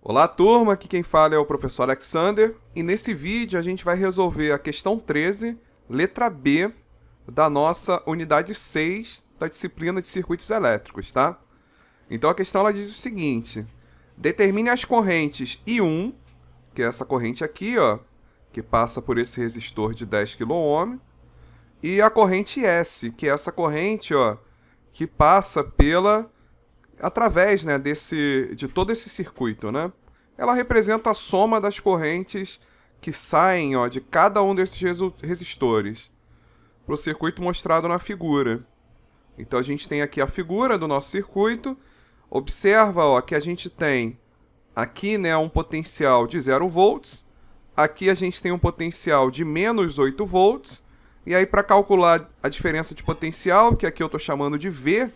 Olá, turma, aqui quem fala é o professor Alexander e nesse vídeo a gente vai resolver a questão 13, letra B, da nossa unidade 6 da disciplina de circuitos elétricos, tá? Então a questão ela diz o seguinte: determine as correntes I1, que é essa corrente aqui, ó, que passa por esse resistor de 10 kΩ, e a corrente S, que é essa corrente, ó, que passa através, né, de todo esse circuito, né? Ela representa a soma das correntes que saem, ó, de cada um desses resistores para o circuito mostrado na figura. Então a gente tem aqui a figura do nosso circuito. Observa, ó, que a gente tem aqui, né, um potencial de 0 volts. Aqui a gente tem um potencial de menos 8 volts. E aí, para calcular a diferença de potencial, que aqui eu estou chamando de V,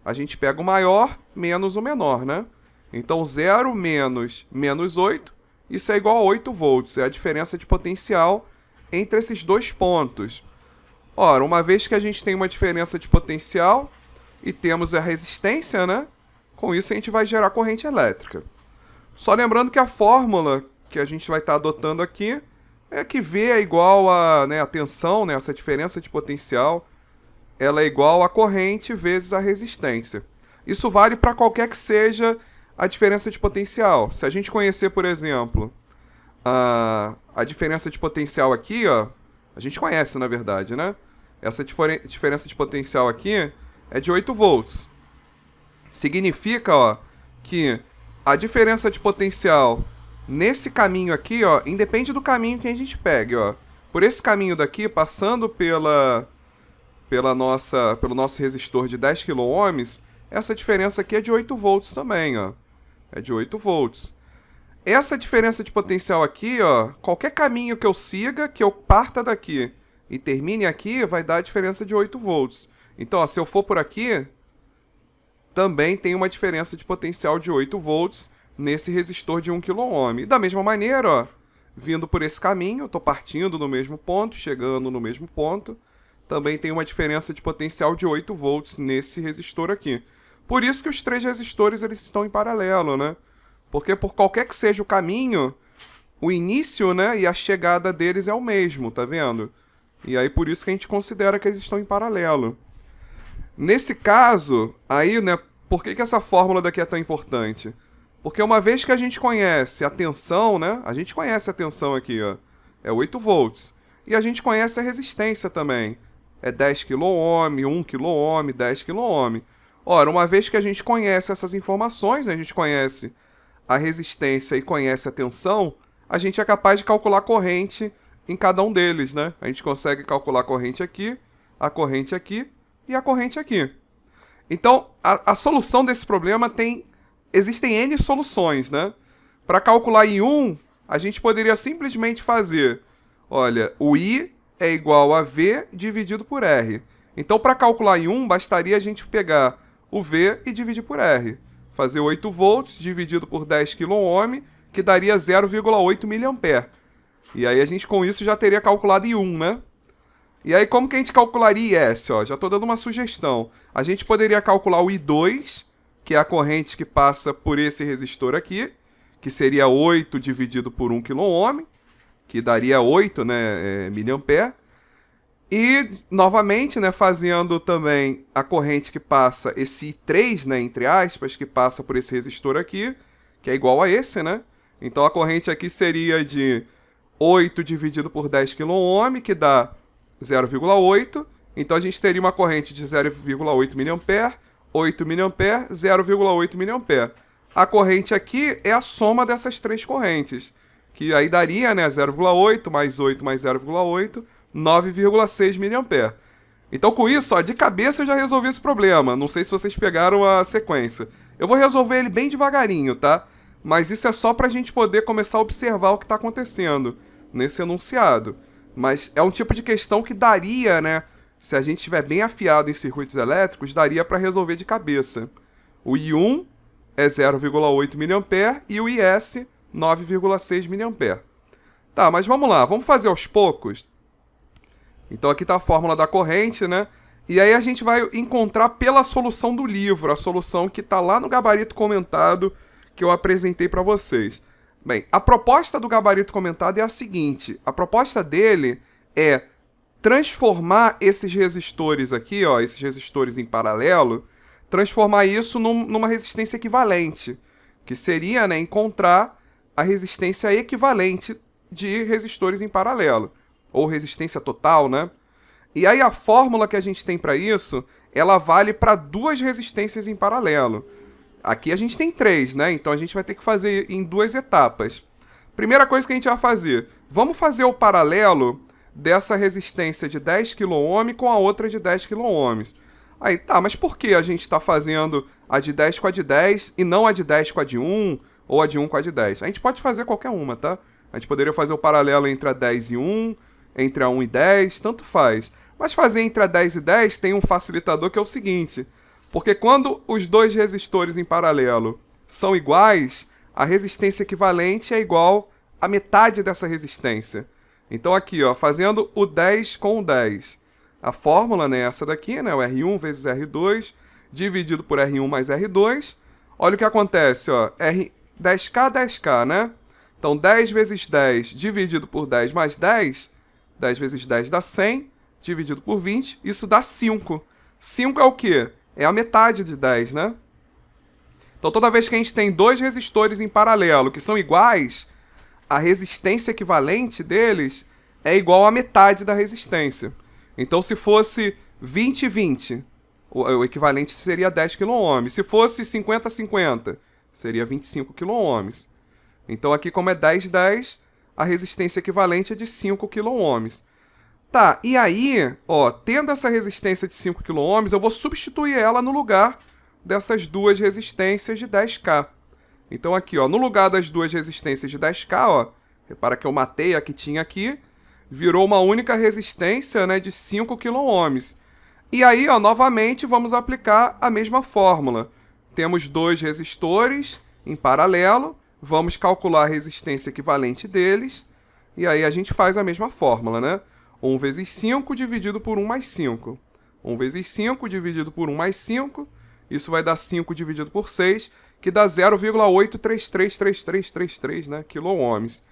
a gente pega o maior menos o menor, né? Então, 0 menos 8, isso é igual a 8 volts. É a diferença de potencial entre esses dois pontos. Ora, uma vez que a gente tem uma diferença de potencial e temos a resistência, né? Com isso, a gente vai gerar corrente elétrica. Só lembrando que a fórmula que a gente vai estar adotando aqui é que V é igual a, né, a tensão, né, essa diferença de potencial, ela é igual a corrente vezes a resistência. Isso vale para qualquer que seja a diferença de potencial. Se a gente conhecer, por exemplo, a diferença de potencial aqui, ó, a gente conhece, na verdade, né? Essa diferença de potencial aqui é de 8 volts. Significa, ó, que a diferença de potencial nesse caminho aqui, ó, independe do caminho que a gente pegue, ó. Por esse caminho daqui, passando pelo nosso resistor de 10 kΩ, essa diferença aqui é de 8 volts também, ó. É de 8 volts. Essa diferença de potencial aqui, ó, qualquer caminho que eu siga, que eu parta daqui e termine aqui, vai dar a diferença de 8 volts. Então, ó, se eu for por aqui, também tem uma diferença de potencial de 8 volts nesse resistor de 1 kΩ. E da mesma maneira, ó, vindo por esse caminho, estou partindo no mesmo ponto, chegando no mesmo ponto, também tem uma diferença de potencial de 8 volts nesse resistor aqui. Por isso que os três resistores eles estão em paralelo, né? Porque por qualquer que seja o caminho, o início, né, e a chegada deles é o mesmo, tá vendo? E aí por isso que a gente considera que eles estão em paralelo. Nesse caso, aí, né, por que essa fórmula daqui é tão importante? Porque uma vez que a gente conhece a tensão, né, a gente conhece a tensão aqui, ó, é 8 volts. E a gente conhece a resistência também. É 10 kΩ, 1 kΩ, 10 kΩ. Ora, uma vez que a gente conhece essas informações, né, a gente conhece a resistência e conhece a tensão, a gente é capaz de calcular a corrente em cada um deles, né? A gente consegue calcular a corrente aqui e a corrente aqui. Então, a solução desse problema existem N soluções, né? Para calcular I1, a gente poderia simplesmente fazer, olha, o I é igual a V dividido por R. Então, para calcular I1, bastaria a gente pegar o V e dividir por R. Fazer 8 volts dividido por 10 kΩ, que daria 0,8 mA. E aí a gente com isso já teria calculado I1, né? E aí como que a gente calcularia IS? Ó, já estou dando uma sugestão. A gente poderia calcular o I2, que é a corrente que passa por esse resistor aqui, que seria 8 dividido por 1 kΩ, que daria 8, né, mA. E, novamente, né, fazendo também a corrente que passa, esse I3, né, entre aspas, que passa por esse resistor aqui, que é igual a esse, né? Então, a corrente aqui seria de 8 dividido por 10 kΩ, que dá 0,8. Então, a gente teria uma corrente de 0,8 mA, 8 mA, 0,8 mA. A corrente aqui é a soma dessas três correntes, que aí daria, né, 0,8 mais 8 mais 0,8, 9,6 mA. Então, com isso, ó, de cabeça eu já resolvi esse problema. Não sei se vocês pegaram a sequência. Eu vou resolver ele bem devagarinho, tá? Mas isso é só para a gente poder começar a observar o que está acontecendo nesse enunciado. Mas é um tipo de questão que daria, né? Se a gente estiver bem afiado em circuitos elétricos, daria para resolver de cabeça. O I1 é 0,8 mA e o IS 9,6 mA. Tá, mas vamos lá, vamos fazer aos poucos. Então aqui está a fórmula da corrente, né? E aí a gente vai encontrar pela solução do livro, a solução que está lá no gabarito comentado, que eu apresentei para vocês. Bem, a proposta do gabarito comentado é a seguinte. A proposta dele é transformar esses resistores aqui, ó, esses resistores em paralelo, transformar isso numa resistência equivalente, que seria, né, encontrar a resistência equivalente de resistores em paralelo, ou resistência total, né? E aí a fórmula que a gente tem para isso, ela vale para duas resistências em paralelo. Aqui a gente tem 3, né? Então a gente vai ter que fazer em 2 etapas. Primeira coisa que a gente vai fazer, vamos fazer o paralelo dessa resistência de 10 kΩ com a outra de 10 kΩ. Aí, tá, mas por que a gente está fazendo a de 10 com a de 10 e não a de 10 com a de 1 ou a de 1 com a de 10? A gente pode fazer qualquer uma, tá? A gente poderia fazer o paralelo entre a 10 e 1, entre a 1 e 10, tanto faz. Mas fazer entre a 10 e 10 tem um facilitador que é o seguinte, porque quando os dois resistores em paralelo são iguais, a resistência equivalente é igual a metade dessa resistência. Então aqui, ó, fazendo o 10 com o 10. A fórmula, né, é essa daqui, né, o R1 vezes R2, dividido por R1 mais R2. Olha o que acontece, ó, 10K, 10K, né? Então 10 vezes 10 dividido por 10 mais 10, 10 vezes 10 dá 100, dividido por 20, isso dá 5. 5 é o quê? É a metade de 10, né? Então toda vez que a gente tem dois resistores em paralelo que são iguais, a resistência equivalente deles é igual à metade da resistência. Então se fosse 20 e 20, o equivalente seria 10 kΩ. Se fosse 50 50, seria 25 kΩ. Então aqui, como é 10 10, a resistência equivalente é de 5 kΩ. Tá, e aí, ó, tendo essa resistência de 5 kΩ, eu vou substituir ela no lugar dessas duas resistências de 10K. Então aqui, ó, no lugar das duas resistências de 10K, ó, repara que eu matei a que tinha aqui, virou uma única resistência, né, de 5 kΩ. E aí, ó, novamente, vamos aplicar a mesma fórmula. Temos dois resistores em paralelo, vamos calcular a resistência equivalente deles, e aí a gente faz a mesma fórmula, né? 1 vezes 5 dividido por 1 mais 5. 1 vezes 5 dividido por 1 mais 5, isso vai dar 5 dividido por 6, que dá 0,8333333, né, quiloohms.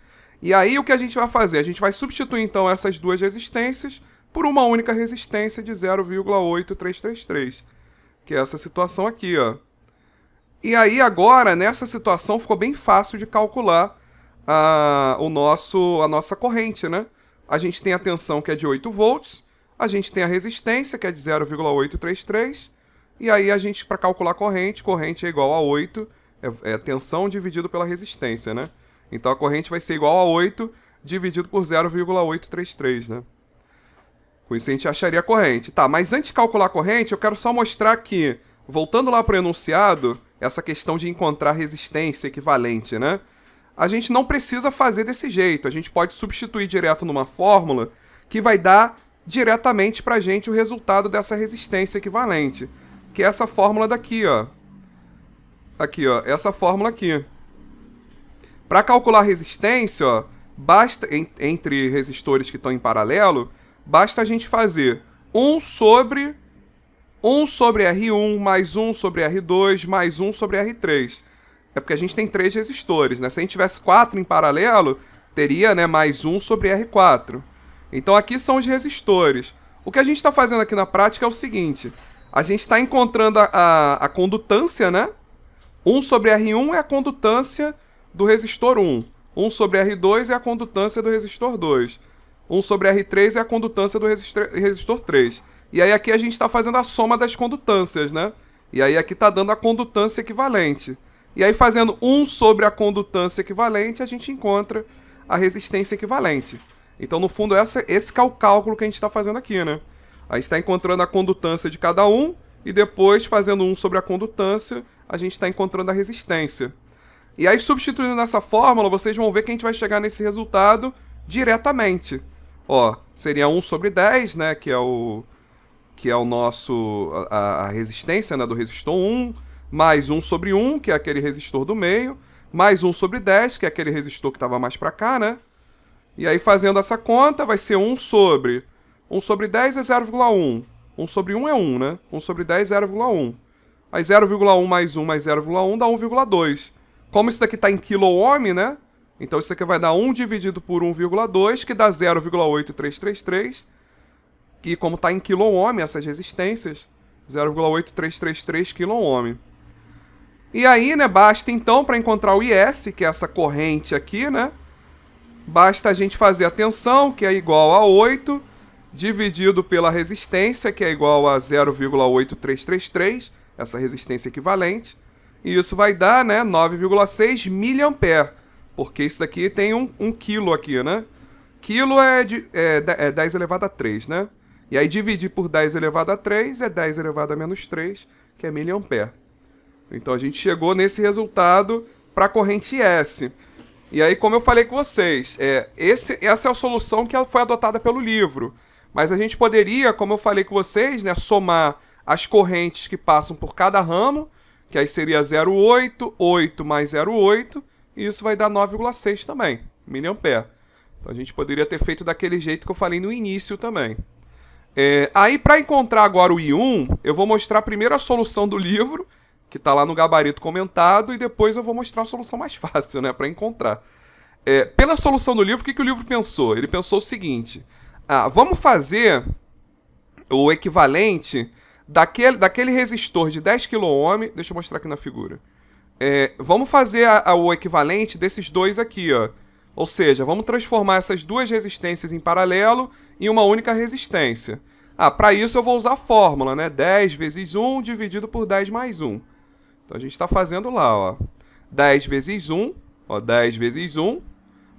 E aí o que a gente vai fazer? A gente vai substituir então essas duas resistências por uma única resistência de 0,8333, que é essa situação aqui, ó. E aí agora, nessa situação, ficou bem fácil de calcular a nossa corrente, né? A gente tem a tensão que é de 8 volts, a gente tem a resistência que é de 0,833, e aí a gente, para calcular a corrente é igual a 8, é a tensão dividido pela resistência, né? Então a corrente vai ser igual a 8 dividido por 0,833, né? Com isso a gente acharia a corrente. Tá, mas antes de calcular a corrente, eu quero só mostrar que, voltando lá para o enunciado, essa questão de encontrar resistência equivalente, né? A gente não precisa fazer desse jeito. A gente pode substituir direto numa fórmula que vai dar diretamente para a gente o resultado dessa resistência equivalente, que é essa fórmula daqui, ó. Aqui, ó, essa fórmula aqui. Para calcular a resistência, ó, basta, entre resistores que estão em paralelo, basta a gente fazer 1 sobre R1 mais 1 sobre R2 mais 1 sobre R3. É porque a gente tem 3 resistores, né? Se a gente tivesse 4 em paralelo, teria, né, mais 1 sobre R4. Então aqui são os resistores. O que a gente está fazendo aqui na prática é o seguinte. A gente está encontrando a condutância, né? 1 sobre R1 é a condutância do resistor 1. 1 sobre R2 é a condutância do resistor 2. 1 sobre R3 é a condutância do resistor 3. E aí aqui a gente está fazendo a soma das condutâncias, né? E aí aqui está dando a condutância equivalente. E aí fazendo 1 sobre a condutância equivalente, a gente encontra a resistência equivalente. Então, no fundo, esse é o cálculo que a gente está fazendo aqui, né? A gente está encontrando a condutância de cada um e depois, fazendo 1 sobre a condutância, a gente está encontrando a resistência. E aí, substituindo nessa fórmula, vocês vão ver que a gente vai chegar nesse resultado diretamente. Ó, seria 1 sobre 10, né? Que é o nosso... a resistência, né, do resistor 1, mais 1 sobre 1, que é aquele resistor do meio, mais 1 sobre 10, que é aquele resistor que estava mais para cá, né? E aí, fazendo essa conta, vai ser 1 sobre 10 é 0,1. 1 sobre 1 é 1, né? 1 sobre 10 é 0,1. Aí 0,1 mais 1 mais 0,1 dá 1,2. Como isso daqui está em quilo-ohm, né? Então isso aqui vai dar 1 dividido por 1,2, que dá 0,8333. E como está em quilo-ohm essas resistências, 0,8333 quilo-ohm. E aí, né, basta então, para encontrar o IS, que é essa corrente aqui, né? Basta a gente fazer a tensão, que é igual a 8, dividido pela resistência, que é igual a 0,8333, essa resistência equivalente. E isso vai dar, né, 9,6 miliampere, porque isso daqui tem um quilo aqui, né? Quilo é 10 elevado a 3, né? E aí dividir por 10 elevado a 3 é 10 elevado a menos 3, que é miliampere. Então a gente chegou nesse resultado para a corrente S. E aí, como eu falei com vocês, essa é a solução que foi adotada pelo livro. Mas a gente poderia, como eu falei com vocês, né, somar as correntes que passam por cada ramo, que aí seria 0,8, 8 mais 0,8, e isso vai dar 9,6 também, miliampere. Então a gente poderia ter feito daquele jeito que eu falei no início também. Aí, para encontrar agora o I1, eu vou mostrar primeiro a solução do livro, que está lá no gabarito comentado, e depois eu vou mostrar a solução mais fácil, né, para encontrar. Pela solução do livro, o que o livro pensou? Ele pensou o seguinte: vamos fazer o equivalente daquele resistor de 10 kΩ, deixa eu mostrar aqui na figura. Vamos fazer o equivalente desses dois aqui, ó. Ou seja, vamos transformar essas duas resistências em paralelo em uma única resistência. Para isso eu vou usar a fórmula, né? 10 vezes 1 dividido por 10 mais 1. Então a gente está fazendo lá, ó. 10 vezes 1, ó, 10 vezes 1,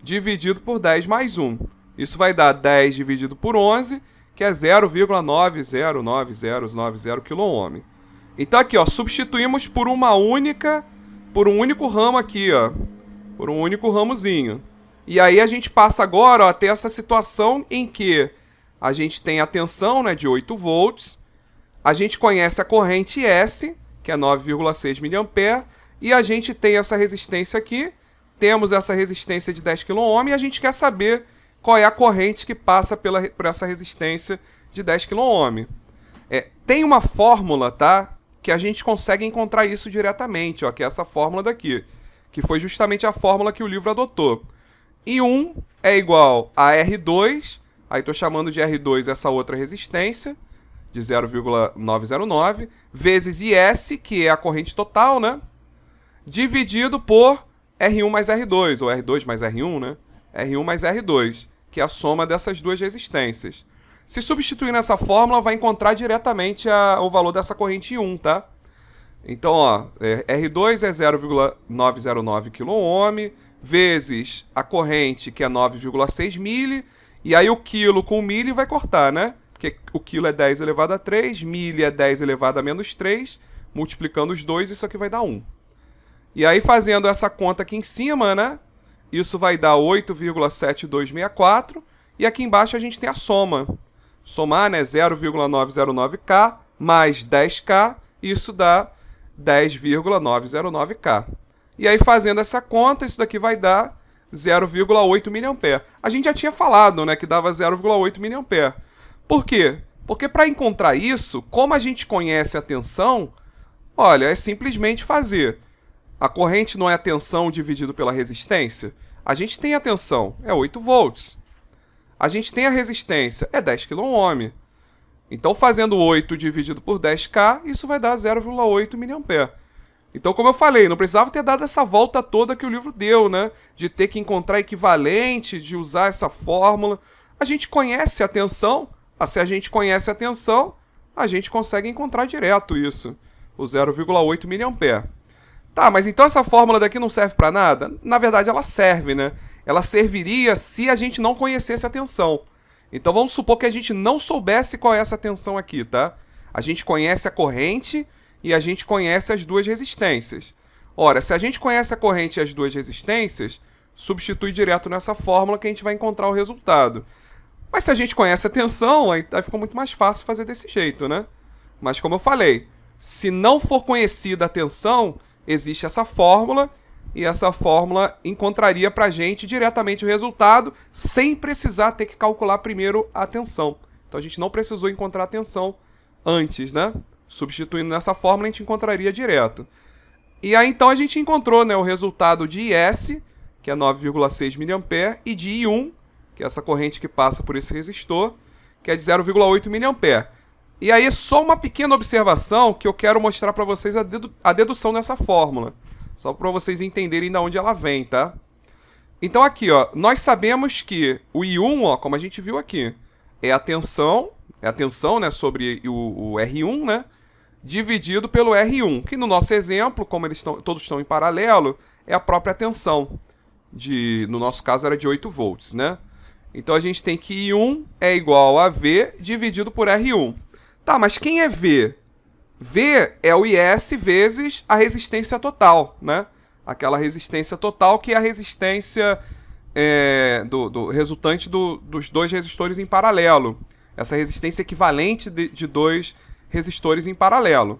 dividido por 10 mais 1. Isso vai dar 10 dividido por 11, que é 0,90990 kΩ. Então aqui, ó, substituímos por um único ramo aqui, ó. Por um único ramozinho. E aí a gente passa agora, ó, a ter essa situação em que a gente tem a tensão, né, de 8 volts, a gente conhece a corrente S, que é 9,6 miliampere, e a gente tem essa resistência aqui, temos essa resistência de 10 kΩ, e a gente quer saber qual é a corrente que passa por essa resistência de 10 kΩ. Tem uma fórmula, tá, que a gente consegue encontrar isso diretamente, ó, que é essa fórmula daqui, que foi justamente a fórmula que o livro adotou. I1 é igual a R2, aí estou chamando de R2 essa outra resistência, de 0,909, vezes IS, que é a corrente total, né? Dividido por R1 mais R2, ou R2 mais R1, né? R1 mais R2, que é a soma dessas duas resistências. Se substituir nessa fórmula, vai encontrar diretamente o valor dessa corrente I1, tá? Então, ó, R2 é 0,909 kΩ, vezes a corrente, que é 9,6 mili, e aí o quilo com o mili vai cortar, né? Porque o quilo é 10 elevado a 3, mili é 10 elevado a menos 3, multiplicando os dois, isso aqui vai dar 1. E aí, fazendo essa conta aqui em cima, né? Isso vai dar 8,7264, e aqui embaixo a gente tem a soma. Somar, né, 0,909K mais 10K, isso dá 10,909K. E aí, fazendo essa conta, isso daqui vai dar 0,8 miliampere. A gente já tinha falado, né, que dava 0,8 miliampere. Por quê? Porque para encontrar isso, como a gente conhece a tensão, olha, é simplesmente fazer. A corrente não é a tensão dividido pela resistência? A gente tem a tensão, é 8 volts. A gente tem a resistência, é 10 kΩ. Então, fazendo 8 dividido por 10K, isso vai dar 0,8 miliampere. Então, como eu falei, não precisava ter dado essa volta toda que o livro deu, né? De ter que encontrar equivalente, de usar essa fórmula. A gente conhece a tensão. Se a gente conhece a tensão, a gente consegue encontrar direto isso. O 0,8 miliampere. Tá, mas então essa fórmula daqui não serve para nada? Na verdade, ela serve, né? Ela serviria se a gente não conhecesse a tensão. Então, vamos supor que a gente não soubesse qual é essa tensão aqui, tá? A gente conhece a corrente e a gente conhece as duas resistências. Ora, se a gente conhece a corrente e as duas resistências, substitui direto nessa fórmula que a gente vai encontrar o resultado. Mas se a gente conhece a tensão, aí ficou muito mais fácil fazer desse jeito, né? Mas como eu falei, se não for conhecida a tensão, existe essa fórmula, e essa fórmula encontraria pra gente diretamente o resultado, sem precisar ter que calcular primeiro a tensão. Então a gente não precisou encontrar a tensão antes, né? Substituindo nessa fórmula, a gente encontraria direto. E aí então a gente encontrou, né, o resultado de IS, que é 9,6 mA, e de I1, que é essa corrente que passa por esse resistor, que é de 0,8 mA. E aí só uma pequena observação que eu quero mostrar para vocês a dedução dessa fórmula, só para vocês entenderem de onde ela vem, tá? Então aqui, ó, nós sabemos que o I1, ó, como a gente viu aqui, é a tensão, né, sobre o R1, né, dividido pelo R1, que no nosso exemplo, como todos estão em paralelo, é a própria tensão, no nosso caso era de 8 volts, né? Então a gente tem que I1 é igual a V dividido por R1. Tá, mas quem é V? V é o IS vezes a resistência total, né? Aquela resistência total que é a resistência do resultante dos dois resistores em paralelo. Essa resistência equivalente de dois resistores em paralelo.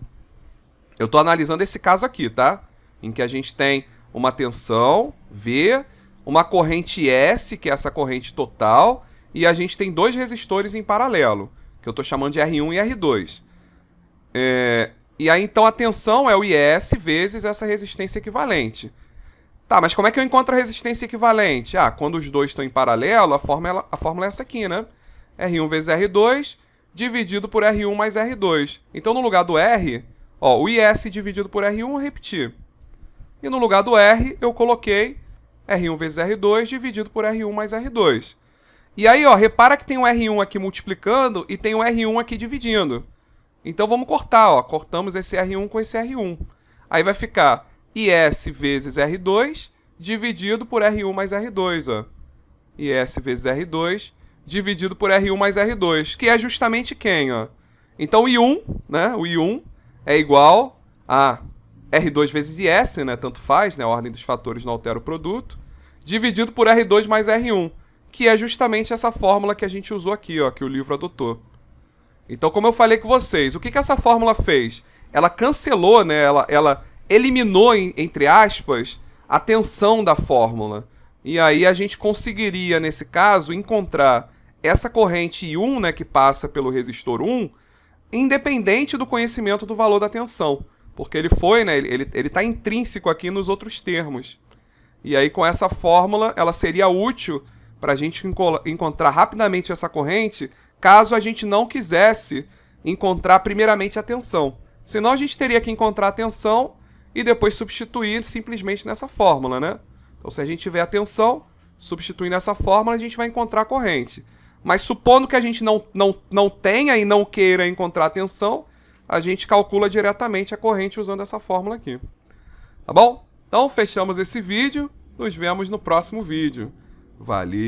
Eu estou analisando esse caso aqui, tá? Em que a gente tem uma tensão V, uma corrente S, que é essa corrente total, e a gente tem dois resistores em paralelo, que eu estou chamando de R1 e R2. E aí, então, a tensão é o IS vezes essa resistência equivalente. Tá, mas como é que eu encontro a resistência equivalente? Ah, quando os dois estão em paralelo, a fórmula é essa aqui, né? R1 vezes R2 dividido por R1 mais R2. Então, no lugar do R, ó, o IS dividido por R1 eu repeti. E no lugar do R, eu coloquei R1 vezes R2 dividido por R1 mais R2. E aí, ó, repara que tem o R1 aqui multiplicando e tem o R1 aqui dividindo. Então vamos cortar, ó. Cortamos esse R1 com esse R1. Aí vai ficar IS vezes R2 dividido por R1 mais R2, ó. IS vezes R2 dividido por R1 mais R2, que é justamente quem, ó? Então o I1, né? O I1 é igual a R2 vezes IS, né? Tanto faz, né? A ordem dos fatores não altera o produto. Dividido por R2 mais R1, que é justamente essa fórmula que a gente usou aqui, ó, que o livro adotou. Então, como eu falei com vocês, o que essa fórmula fez? Ela cancelou, né? Ela eliminou, entre aspas, a tensão da fórmula. E aí a gente conseguiria, nesse caso, encontrar essa corrente I1, né, que passa pelo resistor 1, independente do conhecimento do valor da tensão. Porque ele foi, né? Ele está intrínseco aqui nos outros termos. E aí, com essa fórmula, ela seria útil para a gente encontrar rapidamente essa corrente, caso a gente não quisesse encontrar primeiramente a tensão. Senão a gente teria que encontrar a tensão e depois substituir simplesmente nessa fórmula, né? Então, se a gente tiver a tensão, substituindo essa fórmula, a gente vai encontrar a corrente. Mas supondo que a gente não tenha e não queira encontrar a tensão, a gente calcula diretamente a corrente usando essa fórmula aqui. Tá bom? Então, fechamos esse vídeo. Nos vemos no próximo vídeo. Valeu!